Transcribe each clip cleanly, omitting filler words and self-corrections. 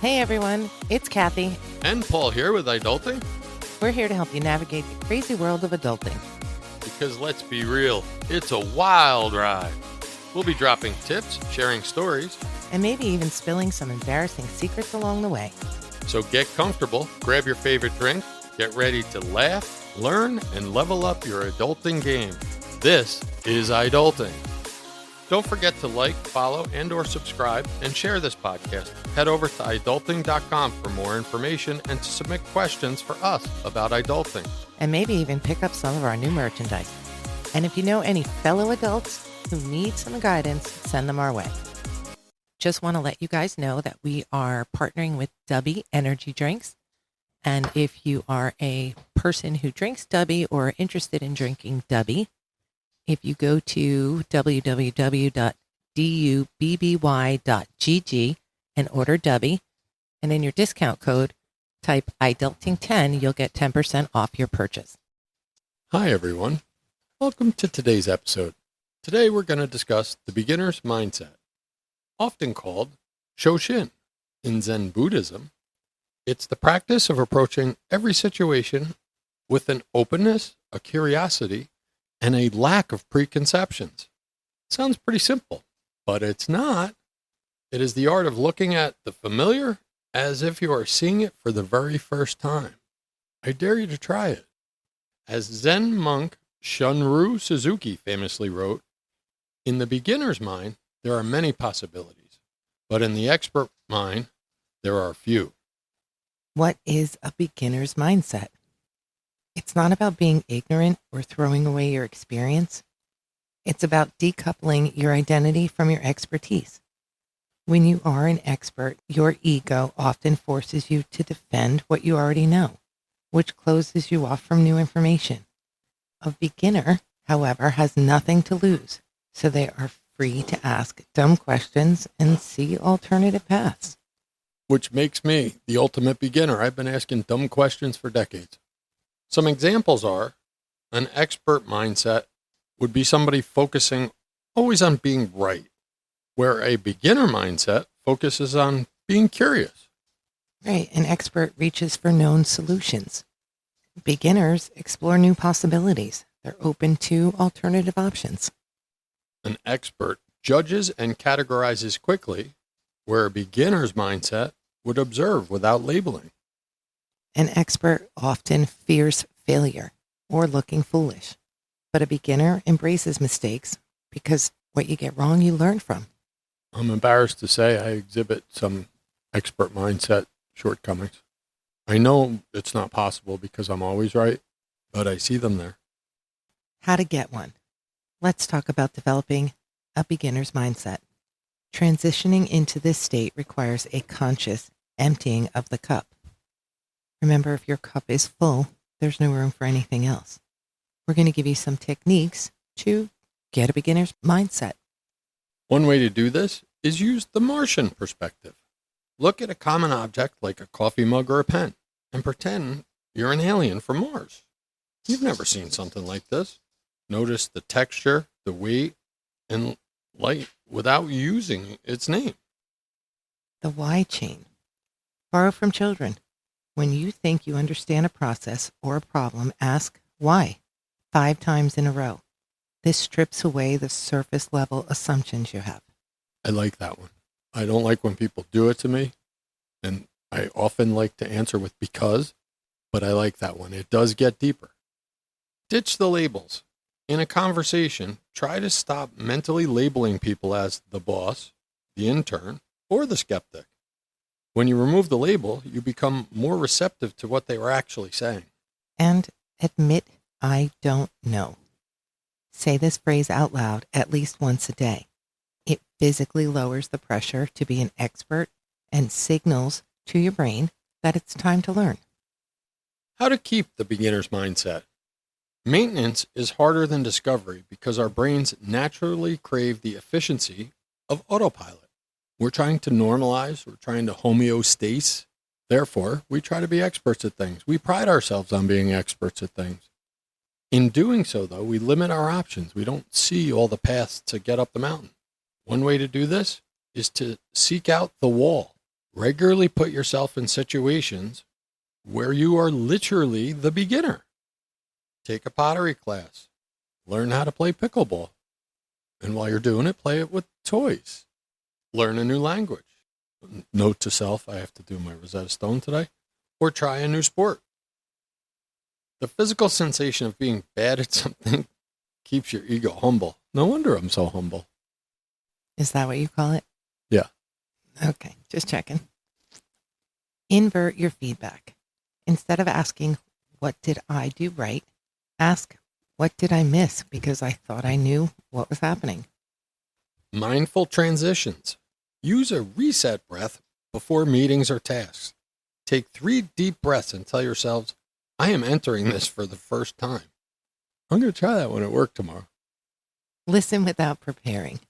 Hey everyone, it's Kathy. And Paul here with iDulting. We're here to help you navigate the crazy world of adulting. Because let's be real, it's a wild ride. We'll be dropping tips, sharing stories, And maybe even spilling some embarrassing secrets along the way. so get comfortable, grab your favorite drink, get ready to laugh, learn, and level up your adulting game. This is iDulting. Don't forget to like, follow, and or subscribe, and share this podcast. Head over to iDulting.com for more information and to submit questions for us about iDulting. And maybe even pick up some of our new merchandise. And if you know any fellow adults who need some guidance, send them our way. Just want to let you guys know that we are partnering with Dubby Energy Drinks. And if you are a person who drinks Dubby or interested in drinking Dubby, if you go to www.dubby.gg and order Dubby, and in your discount code, type iDulting10, you'll get 10% off your purchase. Hi, everyone. Welcome to today's episode. Today, we're going to discuss the beginner's mindset, often called Shoshin in Zen Buddhism. It's the practice of approaching every situation with an openness, a curiosity, and a lack of preconceptions. Sounds pretty simple, but it's not. It is the art of looking at the familiar as if you are seeing it for the very first time. I dare you to try it. As Zen monk Shunryu Suzuki famously wrote, "In the beginner's mind, there are many possibilities, but in the expert mind, there are few." What is a beginner's mindset? It's not about being ignorant or throwing away your experience. It's about decoupling your identity from your expertise. When you are an expert, your ego often forces you to defend what you already know, which closes you off from new information. A beginner, however, has nothing to lose, so they are free to ask dumb questions and see alternative paths. Which makes me the ultimate beginner. I've been asking dumb questions for decades. Some examples are an expert mindset would be somebody focusing always on being right, where a beginner mindset focuses on being curious. Right, an expert reaches for known solutions. Beginners explore new possibilities. They're open to alternative options. An expert judges and categorizes quickly, where a beginner's mindset would observe without labeling. An expert often fears failure or looking foolish, but a beginner embraces mistakes because what you get wrong, you learn from. I'm embarrassed to say I exhibit some expert mindset shortcomings. I know it's not possible because I'm always right, but I see them there. How to get one. Let's talk about developing a beginner's mindset. Transitioning into this state requires a conscious emptying of the cup. Remember, if your cup is full, there's no room for anything else. We're going to give you some techniques to get a beginner's mindset. One way to do this is use the Martian perspective. Look at a common object like a coffee mug or a pen and pretend you're an alien from Mars. You've never seen something like this. Notice the texture, the weight, and light without using its name. The why chain. Borrow from children. When you think you understand a process or a problem, ask why 5 times in a row. This strips away the surface level assumptions you have. I like that one. I don't like when people do it to me, and I often like to answer with because, but I like that one. It does get deeper. Ditch the labels. In a conversation, try to stop mentally labeling people as the boss, the intern, or the skeptic. When you remove the label, you become more receptive to what they were actually saying. And admit, I don't know. Say this phrase out loud at least once a day. It physically lowers the pressure to be an expert and signals to your brain that it's time to learn. How to keep the beginner's mindset. Maintenance is harder than discovery because our brains naturally crave the efficiency of autopilot. We're trying to normalize, we're trying to homeostase. Therefore, we try to be experts at things. We pride ourselves on being experts at things. In doing so, though, we limit our options. We don't see all the paths to get up the mountain. One way to do this is to seek out the wall Regularly put yourself in situations where you are literally the beginner. Take a pottery class. Learn how to play pickleball. And while you're doing it, play it with toys. Learn a new language. Note to self, I have to do my Rosetta Stone today. Or try a new sport. The physical sensation of being bad at something keeps your ego humble. No wonder I'm so humble. Is that what you call it? Yeah. Okay, just checking. Invert your feedback. Instead of asking, what did I do right? Ask, what did I miss because I thought I knew what was happening? Mindful transitions. Use a reset breath before meetings or tasks. Take 3 deep breaths and tell yourselves, I am entering this for the first time. I'm going to try that when at work tomorrow. Listen without preparing.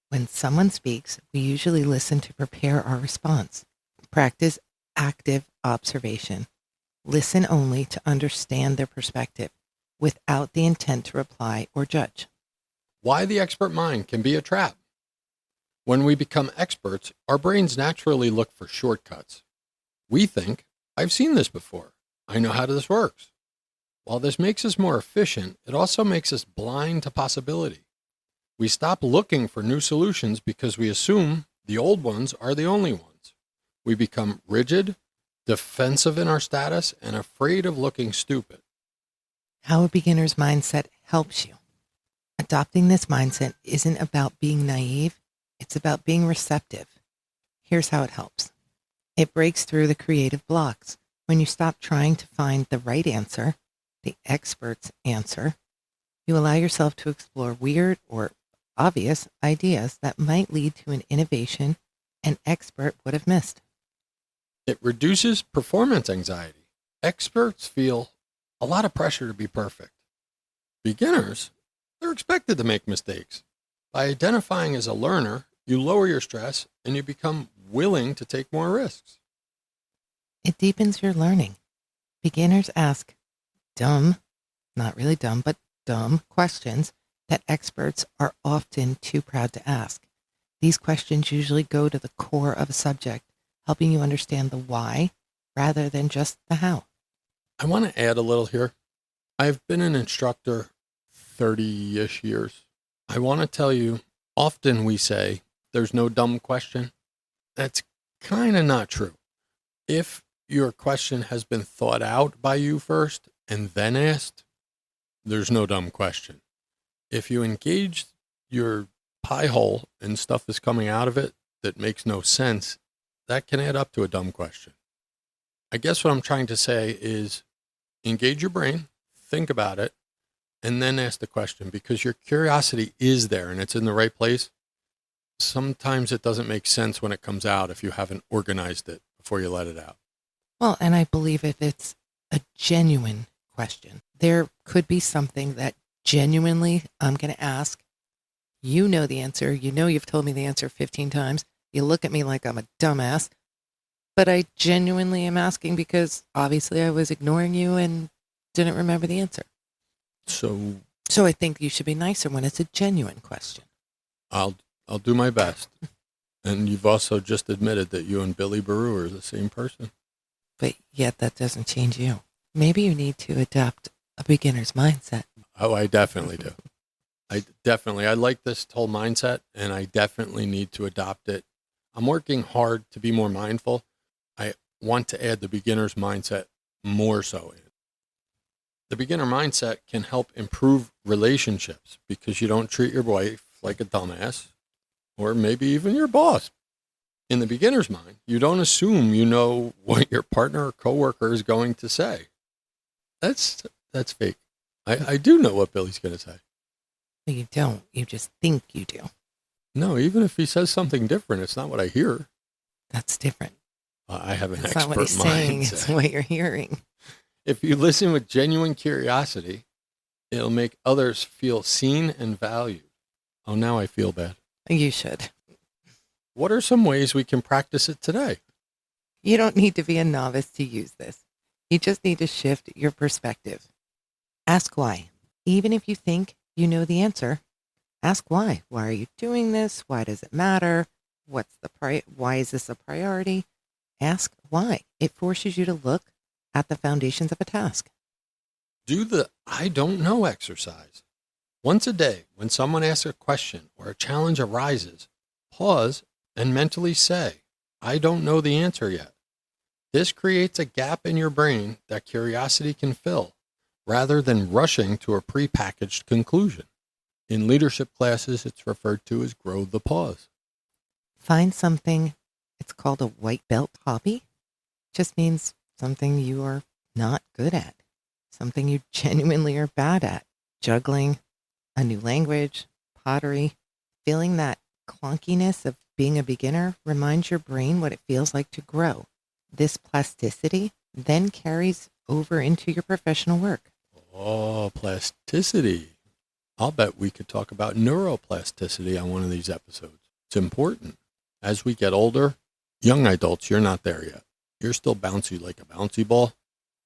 When someone speaks, we usually listen to prepare our response. Practice active observation. Listen only to understand their perspective without the intent to reply or judge. Why the expert mind can be a trap. When we become experts, our brains naturally look for shortcuts. We think, I've seen this before. I know how this works. While this makes us more efficient, it also makes us blind to possibility. We stop looking for new solutions because we assume the old ones are the only ones. We become rigid, defensive in our status, and afraid of looking stupid. How a beginner's mindset helps you. Adopting this mindset isn't about being naive. It's about being receptive. Here's how it helps. It breaks through the creative blocks. When you stop trying to find the right answer, the expert's answer, you allow yourself to explore weird or obvious ideas that might lead to an innovation an expert would have missed. It reduces performance anxiety. Experts feel a lot of pressure to be perfect. Beginners, they're expected to make mistakes. By identifying as a learner, you lower your stress and you become willing to take more risks. It deepens your learning. Beginners ask dumb, not really dumb, but dumb questions that experts are often too proud to ask. These questions usually go to the core of a subject, helping you understand the why rather than just the how. I want to add a little here. I've been an instructor 30-ish years. I want to tell you, often we say, there's no dumb question. That's kind of not true. If your question has been thought out by you first and then asked, there's no dumb question. If you engage your pie hole and stuff is coming out of it that makes no sense, that can add up to a dumb question. I guess what I'm trying to say is engage your brain, think about it, and then ask the question, because your curiosity is there and it's in the right place. Sometimes it doesn't make sense when it comes out if you haven't organized it before you let it out. Well, and I believe if it's a genuine question, there could be something that genuinely I'm going to ask. You know the answer. You know you've told me the answer 15 times. You look at me like I'm a dumbass. But I genuinely am asking because obviously I was ignoring you and didn't remember the answer. So I think you should be nicer when it's a genuine question. I'll do my best. And you've also just admitted that you and Billy Baru are the same person. But yet that doesn't change you. Maybe you need to adopt a beginner's mindset. Oh, I definitely do. I like this whole mindset, and I definitely need to adopt it. I'm working hard to be more mindful. I want to add the beginner's mindset more so in. The beginner mindset can help improve relationships because you don't treat your wife like a dumbass, or maybe even your boss. In the beginner's mind, you don't assume you know what your partner or coworker is going to say. That's fake. I do know what Billy's going to say. Well, you don't. You just think you do. No, even if he says something different, it's not what I hear. That's different. I have an It's expert not what he's saying. mindset. It's what you're hearing. If you listen with genuine curiosity, it'll make others feel seen and valued. Oh, now I feel bad. You should. What are some ways we can practice it today? You don't need to be a novice to use this. You just need to shift your perspective. Ask why. Even if you think you know the answer, ask why. Why are you doing this? Why does it matter? Why is this a priority? Ask why. It forces you to look at the foundations of a task. Do the I don't know exercise. Once a day, when someone asks a question or a challenge arises, pause and mentally say, I don't know the answer yet. This creates a gap in your brain that curiosity can fill, rather than rushing to a prepackaged conclusion. In leadership classes, it's referred to as grow the pause. Find something, it's called a white belt hobby. Just means something you are not good at, something you genuinely are bad at. Juggling, a new language, pottery. Feeling that clunkiness of being a beginner reminds your brain what it feels like to grow. This plasticity then carries over into your professional work. Oh, plasticity. I'll bet we could talk about neuroplasticity on one of these episodes. It's important. As we get older, young adults, you're not there yet. You're still bouncy like a bouncy ball.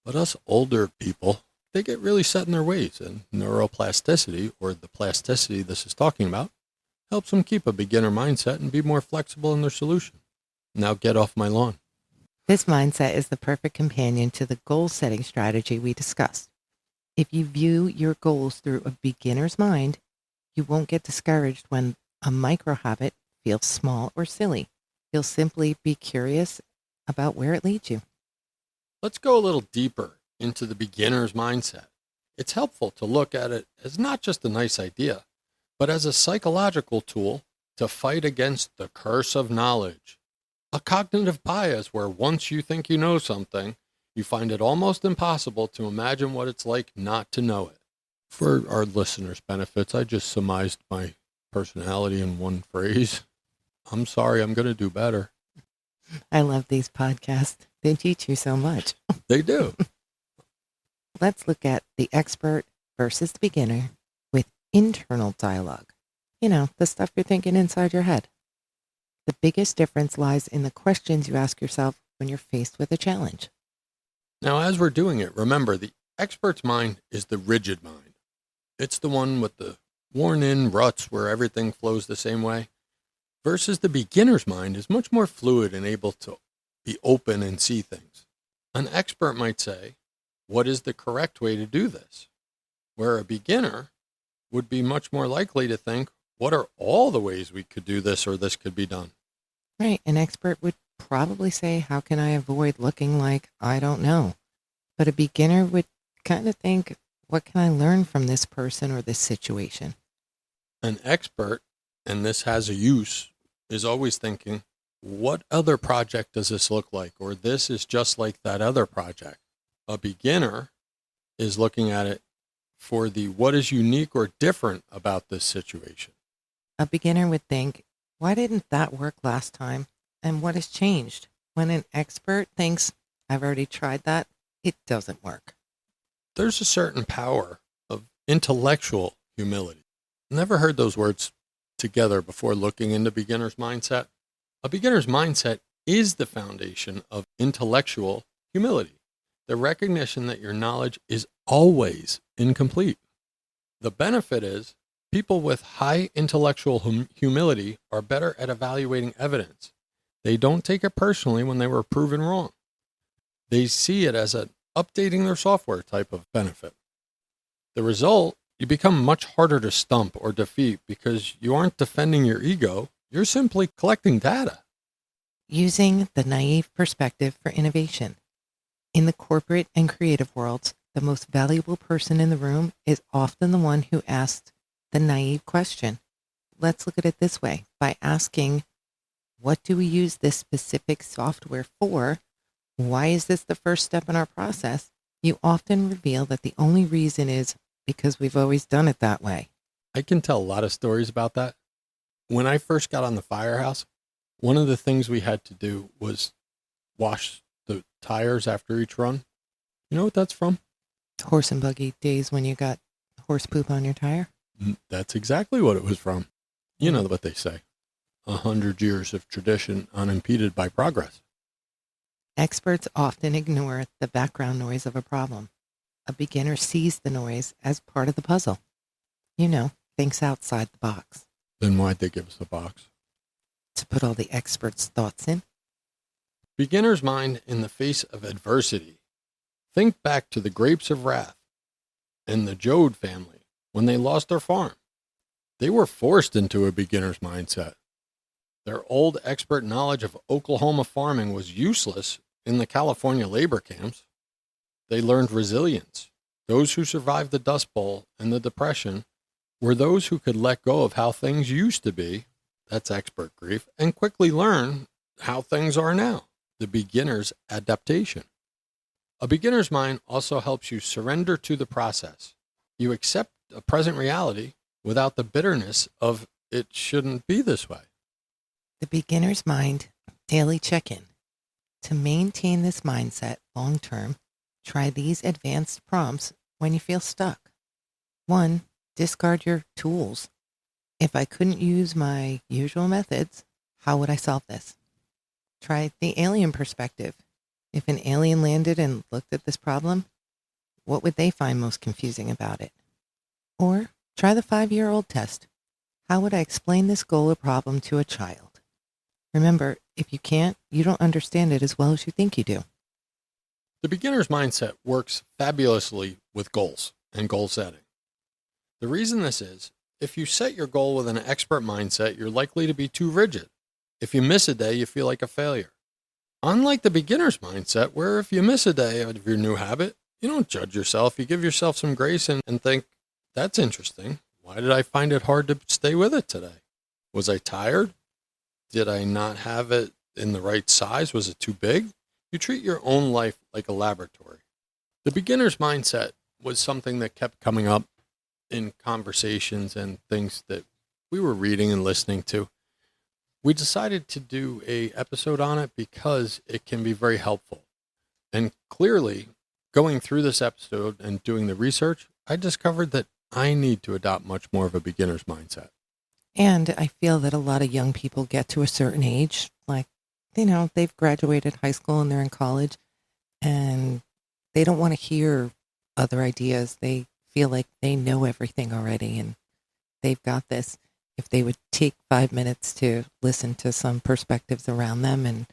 But us older people, they get really set in their ways. And neuroplasticity, or the plasticity this is talking about, helps them keep a beginner mindset and be more flexible in their solution. Now get off my lawn. This mindset is the perfect companion to the goal-setting strategy we discussed. If you view your goals through a beginner's mind, you won't get discouraged when a micro habit feels small or silly. You'll simply be curious about where it leads you. Let's go a little deeper into the beginner's mindset. It's helpful to look at it as not just a nice idea, but as a psychological tool to fight against the curse of knowledge. A cognitive bias where once you think you know something, you find it almost impossible to imagine what it's like not to know it. For our listeners' benefits, I just surmised my personality in one phrase. I'm sorry, I'm going to do better. I love these podcasts. They teach you so much. They do. Let's look at the expert versus the beginner with internal dialogue. You know, the stuff you're thinking inside your head. The biggest difference lies in the questions you ask yourself when you're faced with a challenge. Now, as we're doing it, remember the expert's mind is the rigid mind. It's the one with the worn-in ruts where everything flows the same way, versus the beginner's mind is much more fluid and able to be open and see things. An expert might say, what is the correct way to do this? Where a beginner would be much more likely to think, what are all the ways we could do this or this could be done? Right. An expert would probably say, how can I avoid looking like I don't know? But a beginner would kind of think, what can I learn from this person or this situation? An expert, and this has a use, is always thinking, what other project does this look like? Or this is just like that other project. A beginner is looking at it for the what is unique or different about this situation. A beginner would think, why didn't that work last time? And what has changed? When an expert thinks, I've already tried that, it doesn't work. There's a certain power of intellectual humility. Never heard those words together before looking into beginner's mindset. A beginner's mindset is the foundation of intellectual humility, the recognition that your knowledge is always incomplete. The benefit is people with high intellectual humility are better at evaluating evidence. They don't take it personally when they were proven wrong. They see it as an updating their software type of benefit. The result, you become much harder to stump or defeat because you aren't defending your ego. You're simply collecting data. Using the naive perspective for innovation. In the corporate and creative worlds, the most valuable person in the room is often the one who asked the naive question. Let's look at it this way. By asking, what do we use this specific software for? Why is this the first step in our process? You often reveal that the only reason is because we've always done it that way. I can tell a lot of stories about that. When I first got on the firehouse, one of the things we had to do was wash the tires after each run. You know what that's from? Horse and buggy days when you got horse poop on your tire. That's exactly what it was from. You know what they say. 100 years of tradition unimpeded by progress. Experts often ignore the background noise of a problem. A beginner sees the noise as part of the puzzle. You know, thinks outside the box. Then why'd they give us a box? To put all the experts' thoughts in. Beginner's mind in the face of adversity. Think back to the grapes of wrath and the Jode family when they lost their farm. They were forced into a beginner's mindset. Their old expert knowledge of Oklahoma farming was useless in the California labor camps. They learned resilience. Those who survived the Dust Bowl and the Depression were those who could let go of how things used to be, that's expert grief, and quickly learn how things are now, the beginner's adaptation. A beginner's mind also helps you surrender to the process. You accept a present reality without the bitterness of it shouldn't be this way. The beginner's mind daily check-in. To maintain this mindset long term, try these advanced prompts when you feel stuck. 1. Discard your tools. If I couldn't use my usual methods, how would I solve this? Try the alien perspective. If an alien landed and looked at this problem, what would they find most confusing about it? Or try the 5-year-old test. How would I explain this goal or problem to a child? Remember, if you can't, you don't understand it as well as you think you do. The beginner's mindset works fabulously with goals and goal setting. The reason this is, if you set your goal with an expert mindset, you're likely to be too rigid. If you miss a day, you feel like a failure. Unlike the beginner's mindset, where if you miss a day of your new habit, you don't judge yourself. You give yourself some grace and think, that's interesting. Why did I find it hard to stay with it today? Was I tired? Did I not have it in the right size? Was it too big? You treat your own life like a laboratory. The beginner's mindset was something that kept coming up in conversations and things that we were reading and listening to. We decided to do an episode on it because it can be very helpful. And clearly, going through this episode and doing the research, I discovered that I need to adopt much more of a beginner's mindset. And I feel that a lot of young people get to a certain age, like, they've graduated high school and they're in college, and they don't want to hear other ideas. They feel like they know everything already and they've got this. If they would take 5 minutes to listen to some perspectives around them and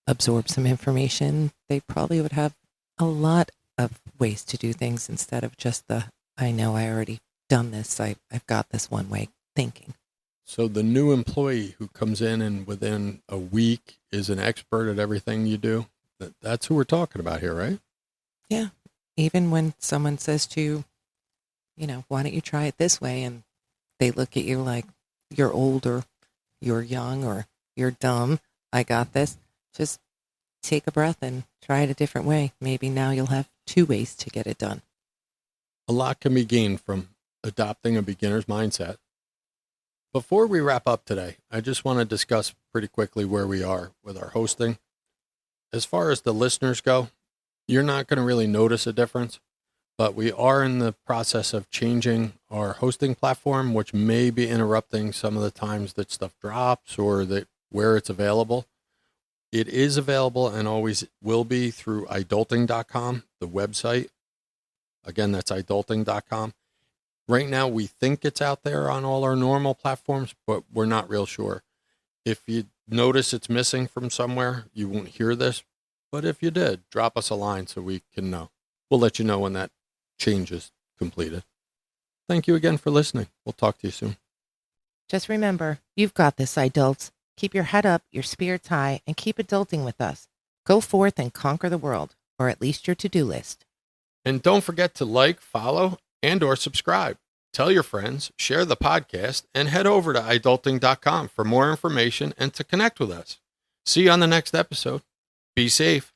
absorb some information, they probably would have a lot of ways to do things instead of just I know I already done this. I've got this one way thinking. So the new employee who comes in and within a week is an expert at everything you do, that's who we're talking about here, right? Yeah. Even when someone says to you, why don't you try it this way? And they look at you like you're old or you're young or you're dumb. I got this. Just take a breath and try it a different way. Maybe now you'll have 2 ways to get it done. A lot can be gained from adopting a beginner's mindset. Before we wrap up today, I just want to discuss pretty quickly where we are with our hosting. As far as the listeners go, you're not going to really notice a difference, but we are in the process of changing our hosting platform, which may be interrupting some of the times that stuff drops or where it's available. It is available and always will be through iDulting.com, the website. Again, that's iDulting.com. Right now, we think it's out there on all our normal platforms, but we're not real sure. If you notice it's missing from somewhere, you won't hear this. But if you did, drop us a line so we can know. We'll let you know when that change is completed. Thank you again for listening. We'll talk to you soon. Just remember, you've got this, adults. Keep your head up, your spirits high, and keep adulting with us. Go forth and conquer the world, or at least your to-do list. And don't forget to like, follow, and/or subscribe. Tell your friends, share the podcast, and head over to iDulting.com for more information and to connect with us. See you on the next episode. Be safe.